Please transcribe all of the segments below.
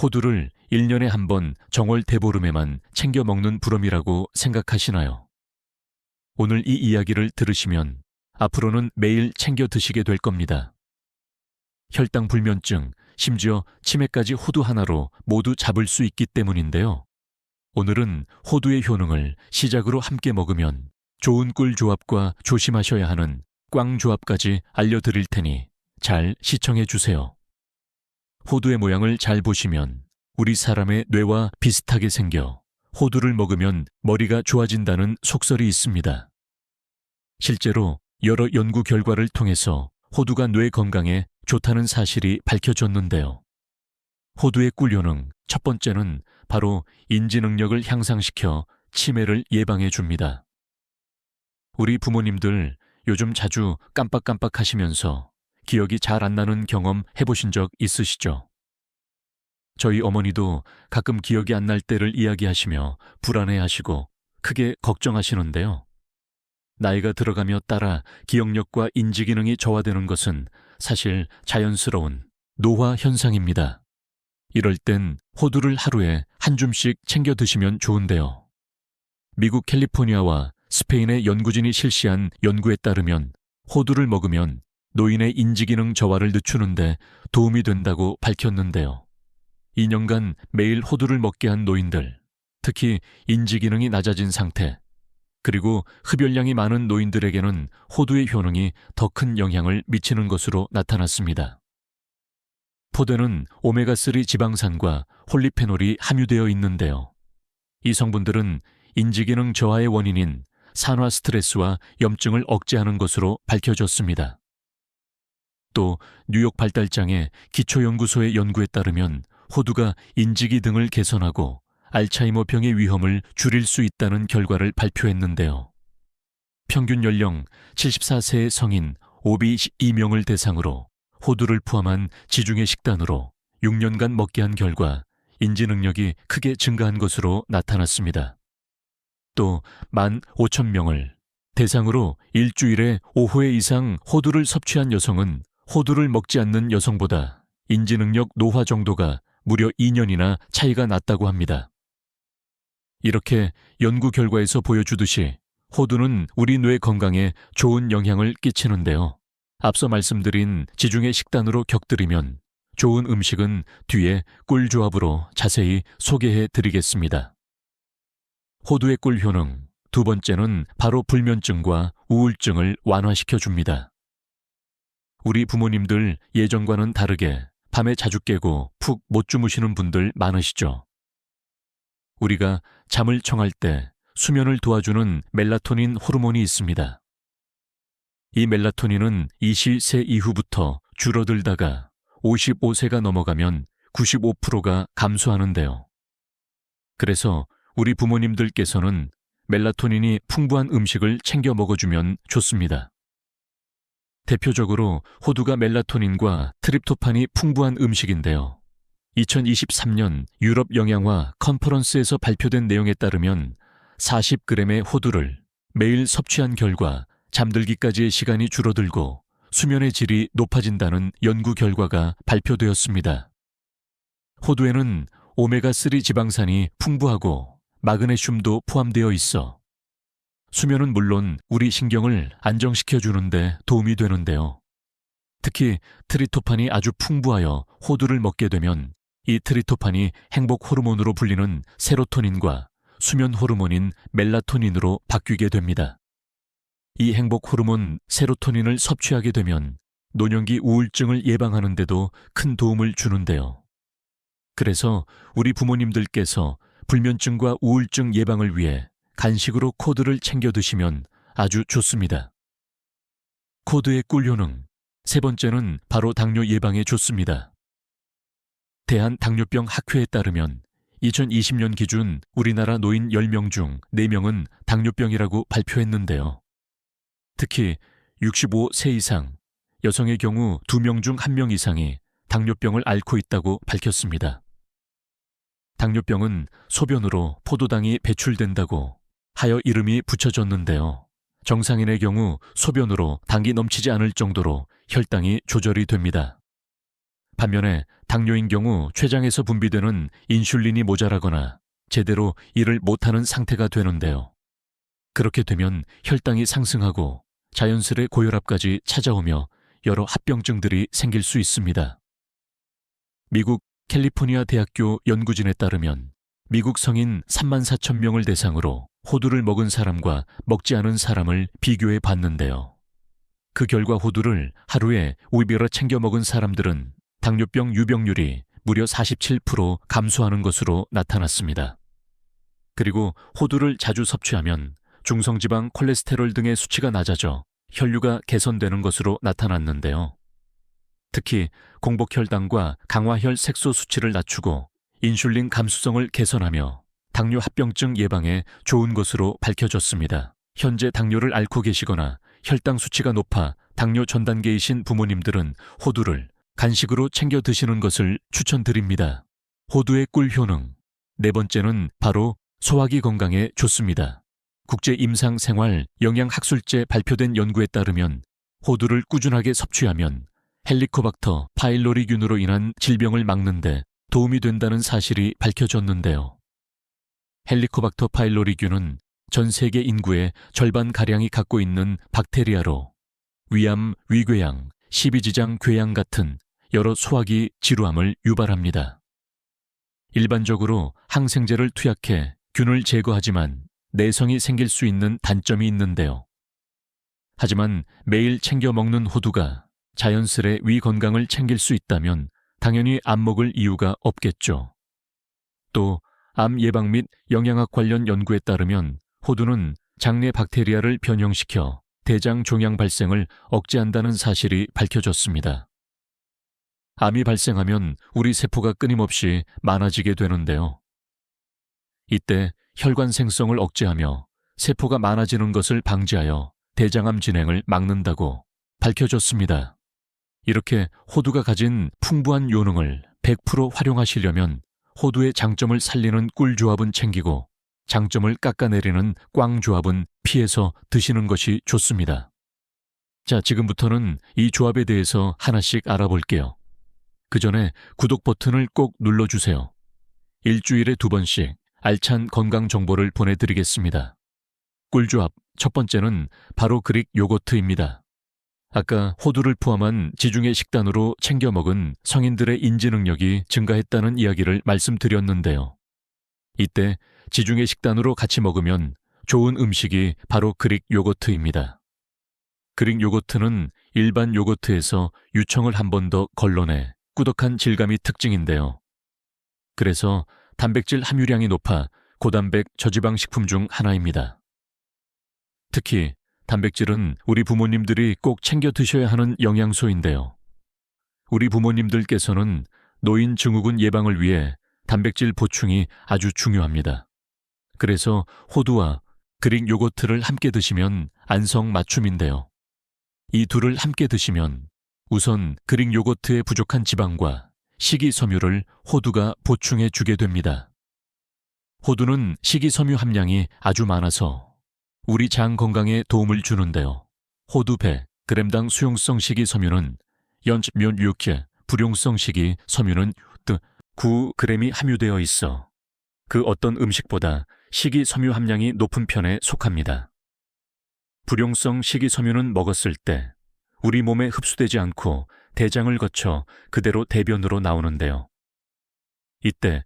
호두를 1년에 한 번 정월 대보름에만 챙겨 먹는 부럼이라고 생각하시나요? 오늘 이 이야기를 들으시면 앞으로는 매일 챙겨 드시게 될 겁니다. 혈당 불면증, 심지어 치매까지 호두 하나로 모두 잡을 수 있기 때문인데요. 오늘은 호두의 효능을 시작으로 함께 먹으면 좋은 꿀 조합과 조심하셔야 하는 꽝 조합까지 알려드릴 테니 잘 시청해 주세요. 호두의 모양을 잘 보시면 우리 사람의 뇌와 비슷하게 생겨 호두를 먹으면 머리가 좋아진다는 속설이 있습니다. 실제로 여러 연구 결과를 통해서 호두가 뇌 건강에 좋다는 사실이 밝혀졌는데요. 호두의 꿀 효능, 첫 번째는 바로 인지 능력을 향상시켜 치매를 예방해 줍니다. 우리 부모님들 요즘 자주 깜빡깜빡 하시면서 기억이 잘 안 나는 경험 해보신 적 있으시죠? 저희 어머니도 가끔 기억이 안 날 때를 이야기하시며 불안해하시고 크게 걱정하시는데요. 나이가 들어가며 따라 기억력과 인지 기능이 저하되는 것은 사실 자연스러운 노화 현상입니다. 이럴 땐 호두를 하루에 한 줌씩 챙겨 드시면 좋은데요. 미국 캘리포니아와 스페인의 연구진이 실시한 연구에 따르면 호두를 먹으면 노인의 인지기능 저하를 늦추는데 도움이 된다고 밝혔는데요. 2년간 매일 호두를 먹게 한 노인들, 특히 인지기능이 낮아진 상태, 그리고 흡연량이 많은 노인들에게는 호두의 효능이 더 큰 영향을 미치는 것으로 나타났습니다. 포도는 오메가3 지방산과 홀리페놀이 함유되어 있는데요. 이 성분들은 인지기능 저하의 원인인 산화 스트레스와 염증을 억제하는 것으로 밝혀졌습니다. 또 뉴욕 발달장애 기초연구소의 연구에 따르면 호두가 인지기 등을 개선하고 알츠하이머병의 위험을 줄일 수 있다는 결과를 발표했는데요. 평균 연령 74세의 성인 522명을 대상으로 호두를 포함한 지중해 식단으로 6년간 먹게 한 결과 인지 능력이 크게 증가한 것으로 나타났습니다. 또 15,000명을 대상으로 일주일에 5회 이상 호두를 섭취한 여성은 호두를 먹지 않는 여성보다 인지 능력 노화 정도가 무려 2년이나 차이가 났다고 합니다. 이렇게 연구 결과에서 보여주듯이 호두는 우리 뇌 건강에 좋은 영향을 끼치는데요. 앞서 말씀드린 지중해 식단으로 곁들이면 좋은 음식은 뒤에 꿀 조합으로 자세히 소개해 드리겠습니다. 호두의 꿀 효능, 두 번째는 바로 불면증과 우울증을 완화시켜 줍니다. 우리 부모님들 예전과는 다르게 밤에 자주 깨고 푹 못 주무시는 분들 많으시죠? 우리가 잠을 청할 때 수면을 도와주는 멜라토닌 호르몬이 있습니다. 이 멜라토닌은 20세 이후부터 줄어들다가 55세가 넘어가면 95%가 감소하는데요. 그래서 우리 부모님들께서는 멜라토닌이 풍부한 음식을 챙겨 먹어주면 좋습니다. 대표적으로 호두가 멜라토닌과 트립토판이 풍부한 음식인데요. 2023년 유럽 영양화 컨퍼런스에서 발표된 내용에 따르면 40g의 호두를 매일 섭취한 결과 잠들기까지의 시간이 줄어들고 수면의 질이 높아진다는 연구 결과가 발표되었습니다. 호두에는 오메가3 지방산이 풍부하고 마그네슘도 포함되어 있어 수면은 물론 우리 신경을 안정시켜주는데 도움이 되는데요. 특히 트립토판이 아주 풍부하여 호두를 먹게 되면 이 트립토판이 행복 호르몬으로 불리는 세로토닌과 수면 호르몬인 멜라토닌으로 바뀌게 됩니다. 이 행복 호르몬 세로토닌을 섭취하게 되면 노년기 우울증을 예방하는 데도 큰 도움을 주는데요. 그래서 우리 부모님들께서 불면증과 우울증 예방을 위해 간식으로 호두를 챙겨 드시면 아주 좋습니다. 호두의 꿀 효능, 세 번째는 바로 당뇨 예방에 좋습니다. 대한당뇨병 학회에 따르면 2020년 기준 우리나라 노인 10명 중 4명은 당뇨병이라고 발표했는데요. 특히 65세 이상, 여성의 경우 2명 중 1명 이상이 당뇨병을 앓고 있다고 밝혔습니다. 당뇨병은 소변으로 포도당이 배출된다고 하여 이름이 붙여졌는데요. 정상인의 경우 소변으로 당이 넘치지 않을 정도로 혈당이 조절이 됩니다. 반면에 당뇨인 경우 췌장에서 분비되는 인슐린이 모자라거나 제대로 일을 못하는 상태가 되는데요. 그렇게 되면 혈당이 상승하고 자연스레 고혈압까지 찾아오며 여러 합병증들이 생길 수 있습니다. 미국 캘리포니아 대학교 연구진에 따르면 미국 성인 34,000명을 대상으로 호두를 먹은 사람과 먹지 않은 사람을 비교해 봤는데요. 그 결과 호두를 하루에 우리별로 챙겨 먹은 사람들은 당뇨병 유병률이 무려 47% 감소하는 것으로 나타났습니다. 그리고 호두를 자주 섭취하면 중성지방 콜레스테롤 등의 수치가 낮아져 혈류가 개선되는 것으로 나타났는데요. 특히 공복혈당과 강화혈 색소 수치를 낮추고 인슐린 감수성을 개선하며 당뇨 합병증 예방에 좋은 것으로 밝혀졌습니다. 현재 당뇨를 앓고 계시거나 혈당 수치가 높아 당뇨 전 단계이신 부모님들은 호두를 간식으로 챙겨 드시는 것을 추천드립니다. 호두의 꿀 효능. 네 번째는 바로 소화기 건강에 좋습니다. 국제임상생활-영양학술제 발표된 연구에 따르면 호두를 꾸준하게 섭취하면 헬리코박터 파일로리균으로 인한 질병을 막는 데 도움이 된다는 사실이 밝혀졌는데요. 헬리코박터 파일로리균은 전 세계 인구의 절반가량이 갖고 있는 박테리아로 위암, 위궤양, 십이지장 궤양 같은 여러 소화기 질환을 유발합니다. 일반적으로 항생제를 투약해 균을 제거하지만 내성이 생길 수 있는 단점이 있는데요. 하지만 매일 챙겨 먹는 호두가 자연스레 위 건강을 챙길 수 있다면 당연히 안 먹을 이유가 없겠죠. 또 암 예방 및 영양학 관련 연구에 따르면 호두는 장내 박테리아를 변형시켜 대장 종양 발생을 억제한다는 사실이 밝혀졌습니다. 암이 발생하면 우리 세포가 끊임없이 많아지게 되는데요. 이때 혈관 생성을 억제하며 세포가 많아지는 것을 방지하여 대장암 진행을 막는다고 밝혀졌습니다. 이렇게 호두가 가진 풍부한 요능을 100% 활용하시려면 호두의 장점을 살리는 꿀조합은 챙기고 장점을 깎아내리는 꽝조합은 피해서 드시는 것이 좋습니다. 자, 지금부터는 이 조합에 대해서 하나씩 알아볼게요. 그 전에 구독 버튼을 꼭 눌러주세요. 일주일에 2번씩 알찬 건강 정보를 보내드리겠습니다. 꿀조합 첫 번째는 바로 그릭 요거트입니다. 아까 호두를 포함한 지중해 식단으로 챙겨 먹은 성인들의 인지 능력이 증가했다는 이야기를 말씀드렸는데요. 이때 지중해 식단으로 같이 먹으면 좋은 음식이 바로 그릭 요거트입니다. 그릭 요거트는 일반 요거트에서 유청을 한 번 더 걸러내 꾸덕한 질감이 특징인데요. 그래서 단백질 함유량이 높아 고단백 저지방 식품 중 하나입니다. 특히 단백질은 우리 부모님들이 꼭 챙겨 드셔야 하는 영양소인데요. 우리 부모님들께서는 노인 증후군 예방을 위해 단백질 보충이 아주 중요합니다. 그래서 호두와 그릭 요거트를 함께 드시면 안성맞춤인데요. 이 둘을 함께 드시면 우선 그릭 요거트의 부족한 지방과 식이섬유를 호두가 보충해 주게 됩니다. 호두는 식이섬유 함량이 아주 많아서 우리 장 건강에 도움을 주는데요. 호두 100g당 수용성 식이섬유는 연면 6회, 불용성 식이섬유는 9g이 함유되어 있어 그 어떤 음식보다 식이섬유 함량이 높은 편에 속합니다. 불용성 식이섬유는 먹었을 때 우리 몸에 흡수되지 않고 대장을 거쳐 그대로 대변으로 나오는데요. 이때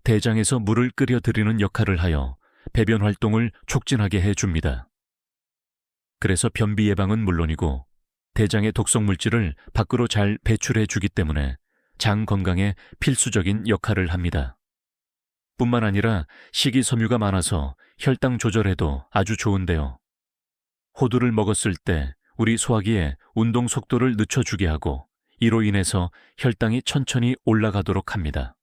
대장에서 물을 끓여들이는 역할을 하여 배변 활동을 촉진하게 해줍니다. 그래서 변비 예방은 물론이고 대장의 독성 물질을 밖으로 잘 배출해 주기 때문에 장 건강에 필수적인 역할을 합니다. 뿐만 아니라 식이섬유가 많아서 혈당 조절에도 아주 좋은데요. 호두를 먹었을 때 우리 소화기에 운동 속도를 늦춰주게 하고 이로 인해서 혈당이 천천히 올라가도록 합니다.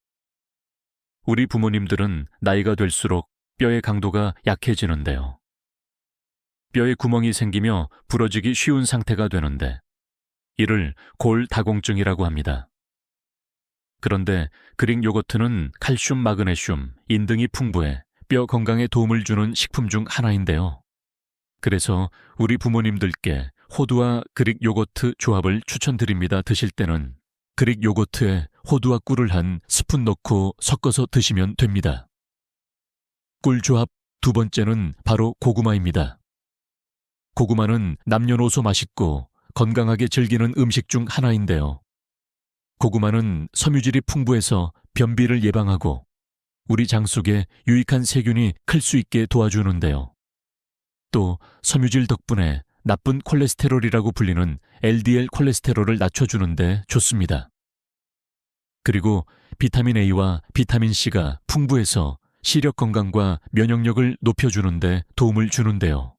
우리 부모님들은 나이가 될수록 뼈의 강도가 약해지는데요. 뼈에 구멍이 생기며 부러지기 쉬운 상태가 되는데 이를 골다공증이라고 합니다. 그런데 그릭 요거트는 칼슘, 마그네슘, 인 등이 풍부해 뼈 건강에 도움을 주는 식품 중 하나인데요. 그래서 우리 부모님들께 호두와 그릭 요거트 조합을 추천드립니다. 드실 때는 그릭 요거트에 호두와 꿀을 한 스푼 넣고 섞어서 드시면 됩니다. 꿀 조합 두 번째는 바로 고구마입니다. 고구마는 남녀노소 맛있고 건강하게 즐기는 음식 중 하나인데요. 고구마는 섬유질이 풍부해서 변비를 예방하고 우리 장 속에 유익한 세균이 클 수 있게 도와주는데요. 또 섬유질 덕분에 나쁜 콜레스테롤이라고 불리는 LDL 콜레스테롤을 낮춰주는데 좋습니다. 그리고 비타민 A와 비타민 C가 풍부해서 시력 건강과 면역력을 높여주는데 도움을 주는데요.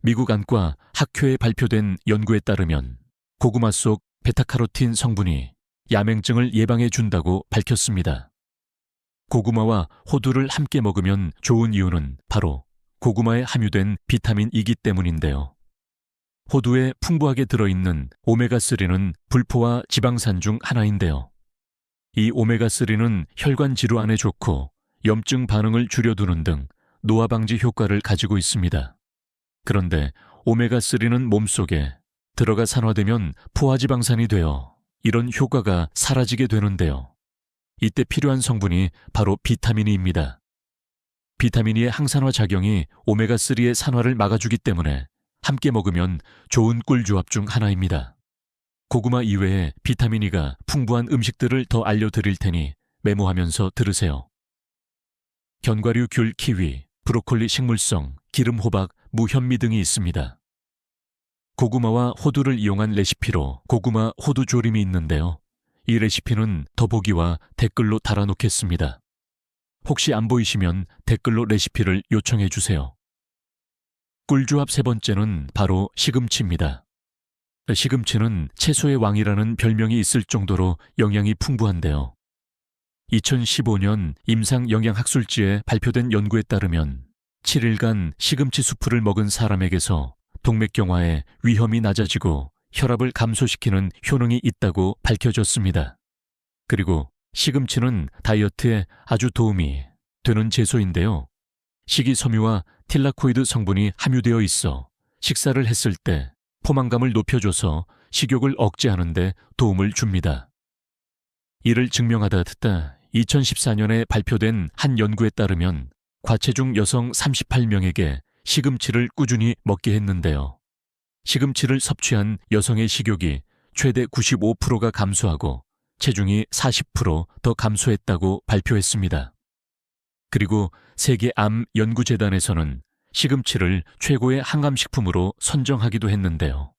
미국 안과 학회에 발표된 연구에 따르면 고구마 속 베타카로틴 성분이 야맹증을 예방해 준다고 밝혔습니다. 고구마와 호두를 함께 먹으면 좋은 이유는 바로 고구마에 함유된 비타민 E이기 때문인데요. 호두에 풍부하게 들어있는 오메가3는 불포화 지방산 중 하나인데요. 이 오메가3는 혈관 질환에 좋고 염증 반응을 줄여두는 등 노화 방지 효과를 가지고 있습니다. 그런데 오메가3는 몸속에 들어가 산화되면 포화지방산이 되어 이런 효과가 사라지게 되는데요. 이때 필요한 성분이 바로 비타민이입니다. 비타민E의 항산화 작용이 오메가3의 산화를 막아주기 때문에 함께 먹으면 좋은 꿀 조합 중 하나입니다. 고구마 이외에 비타민 E가 풍부한 음식들을 더 알려드릴 테니 메모하면서 들으세요. 견과류 귤 키위, 브로콜리 식물성, 기름 호박, 무현미 등이 있습니다. 고구마와 호두를 이용한 레시피로 고구마 호두 조림이 있는데요. 이 레시피는 더보기와 댓글로 달아놓겠습니다. 혹시 안 보이시면 댓글로 레시피를 요청해 주세요. 꿀조합 세 번째는 바로 시금치입니다. 시금치는 채소의 왕이라는 별명이 있을 정도로 영양이 풍부한데요. 2015년 임상영양학술지에 발표된 연구에 따르면 7일간 시금치 수프를 먹은 사람에게서 동맥경화의 위험이 낮아지고 혈압을 감소시키는 효능이 있다고 밝혀졌습니다. 그리고 시금치는 다이어트에 아주 도움이 되는 채소인데요. 식이섬유와 틸라코이드 성분이 함유되어 있어 식사를 했을 때 포만감을 높여줘서 식욕을 억제하는 데 도움을 줍니다. 이를 증명하다 2014년에 발표된 한 연구에 따르면 과체중 여성 38명에게 시금치를 꾸준히 먹게 했는데요. 시금치를 섭취한 여성의 식욕이 최대 95%가 감소하고 체중이 40% 감소했다고 발표했습니다. 그리고 세계암연구재단에서는 시금치를 최고의 항암식품으로 선정하기도 했는데요.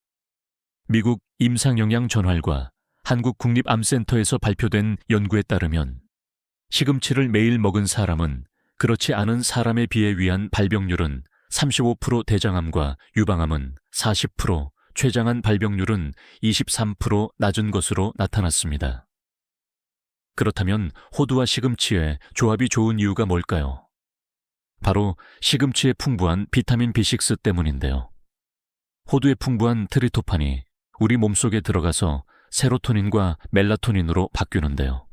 미국 임상영양저널과 한국국립암센터에서 발표된 연구에 따르면 시금치를 매일 먹은 사람은 그렇지 않은 사람에 비해 위한 발병률은 35%, 대장암과 유방암은 40%, 췌장암 발병률은 23% 낮은 것으로 나타났습니다. 그렇다면 호두와 시금치의 조합이 좋은 이유가 뭘까요? 바로 시금치의 풍부한 비타민 B6 때문인데요. 호두의 풍부한 트리토판이 우리 몸속에 들어가서 세로토닌과 멜라토닌으로 바뀌는데요.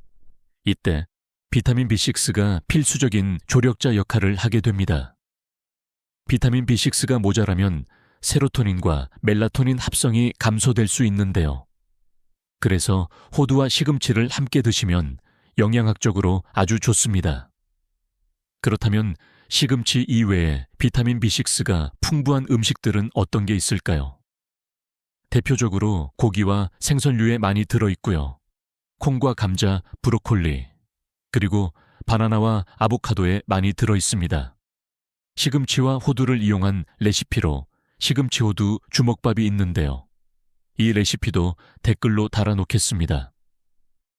이때 비타민 B6가 필수적인 조력자 역할을 하게 됩니다. 비타민 B6가 모자라면 세로토닌과 멜라토닌 합성이 감소될 수 있는데요. 그래서 호두와 시금치를 함께 드시면 영양학적으로 아주 좋습니다. 그렇다면 시금치 이외에 비타민 B6가 풍부한 음식들은 어떤 게 있을까요? 대표적으로 고기와 생선류에 많이 들어있고요. 콩과 감자, 브로콜리, 그리고 바나나와 아보카도에 많이 들어있습니다. 시금치와 호두를 이용한 레시피로 시금치 호두 주먹밥이 있는데요. 이 레시피도 댓글로 달아놓겠습니다.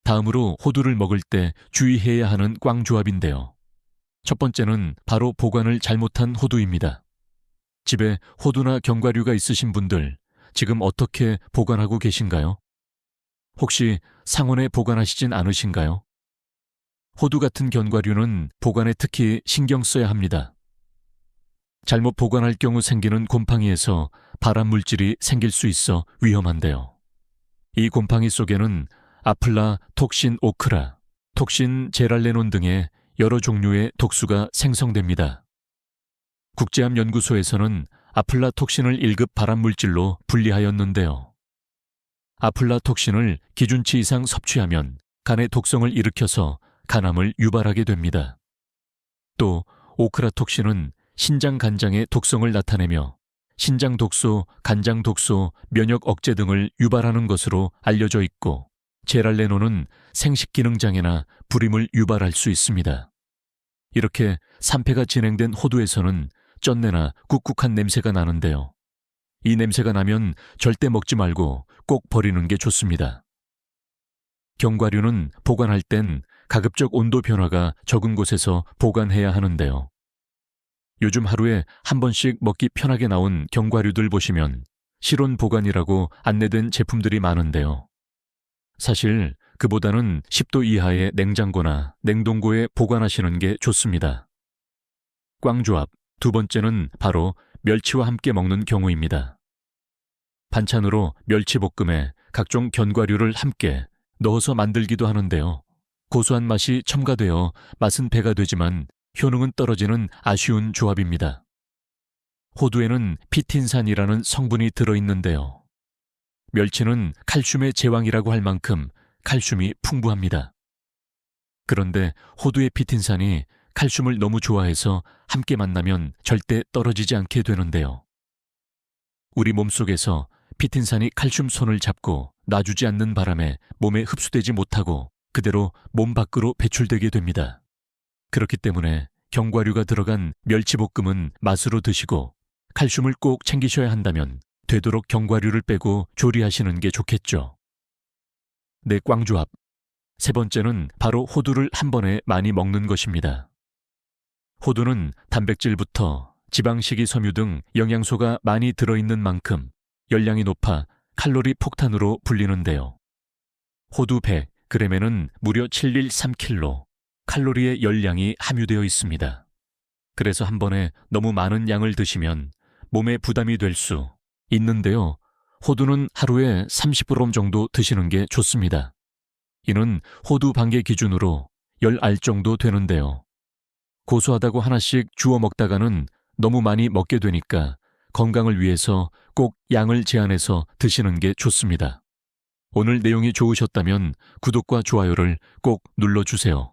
다음으로 호두를 먹을 때 주의해야 하는 꽝조합인데요. 첫 번째는 바로 보관을 잘못한 호두입니다. 집에 호두나 견과류가 있으신 분들 지금 어떻게 보관하고 계신가요? 혹시 상온에 보관하시진 않으신가요? 호두 같은 견과류는 보관에 특히 신경 써야 합니다. 잘못 보관할 경우 생기는 곰팡이에서 발암물질이 생길 수 있어 위험한데요. 이 곰팡이 속에는 아플라 톡신 오크라, 톡신 제랄레논 등의 여러 종류의 독수가 생성됩니다. 국제암연구소에서는 아플라 톡신을 1급 발암물질로 분리하였는데요. 아플라톡신을 기준치 이상 섭취하면 간에 독성을 일으켜서 간암을 유발하게 됩니다. 또 오크라톡신은 신장 간장의 독성을 나타내며 신장 독소, 간장 독소, 면역 억제 등을 유발하는 것으로 알려져 있고, 제랄레논은 생식 기능 장애나 불임을 유발할 수 있습니다. 이렇게 산패가 진행된 호두에서는 쩐내나 꾹꾹한 냄새가 나는데요. 이 냄새가 나면 절대 먹지 말고 꼭 버리는 게 좋습니다. 견과류는 보관할 땐 가급적 온도 변화가 적은 곳에서 보관해야 하는데요. 요즘 하루에 한 번씩 먹기 편하게 나온 견과류들 보시면 실온 보관이라고 안내된 제품들이 많은데요. 사실 그보다는 10도 이하의 냉장고나 냉동고에 보관하시는 게 좋습니다. 꽝조합 두 번째는 바로 멸치와 함께 먹는 경우입니다. 반찬으로 멸치볶음에 각종 견과류를 함께 넣어서 만들기도 하는데요. 고소한 맛이 첨가되어 맛은 배가 되지만 효능은 떨어지는 아쉬운 조합입니다. 호두에는 피틴산이라는 성분이 들어있는데요. 멸치는 칼슘의 제왕이라고 할 만큼 칼슘이 풍부합니다. 그런데 호두의 피틴산이 칼슘을 너무 좋아해서 함께 만나면 절대 떨어지지 않게 되는데요. 우리 몸속에서 피틴산이 칼슘 손을 잡고 놔주지 않는 바람에 몸에 흡수되지 못하고 그대로 몸 밖으로 배출되게 됩니다. 그렇기 때문에 견과류가 들어간 멸치볶음은 맛으로 드시고 칼슘을 꼭 챙기셔야 한다면 되도록 견과류를 빼고 조리하시는 게 좋겠죠. 네, 꽝조합. 세 번째는 바로 호두를 한 번에 많이 먹는 것입니다. 호두는 단백질부터 지방, 식이섬유 등 영양소가 많이 들어있는 만큼 열량이 높아 칼로리 폭탄으로 불리는데요. 호두 100g에는 무려 713kcal, 칼로리의 열량이 함유되어 있습니다. 그래서 한 번에 너무 많은 양을 드시면 몸에 부담이 될 수 있는데요. 호두는 하루에 30g 정도 드시는 게 좋습니다. 이는 호두 반개 기준으로 10알 정도 되는데요. 고소하다고 하나씩 주워 먹다가는 너무 많이 먹게 되니까 건강을 위해서 꼭 양을 제한해서 드시는 게 좋습니다. 오늘 내용이 좋으셨다면 구독과 좋아요를 꼭 눌러주세요.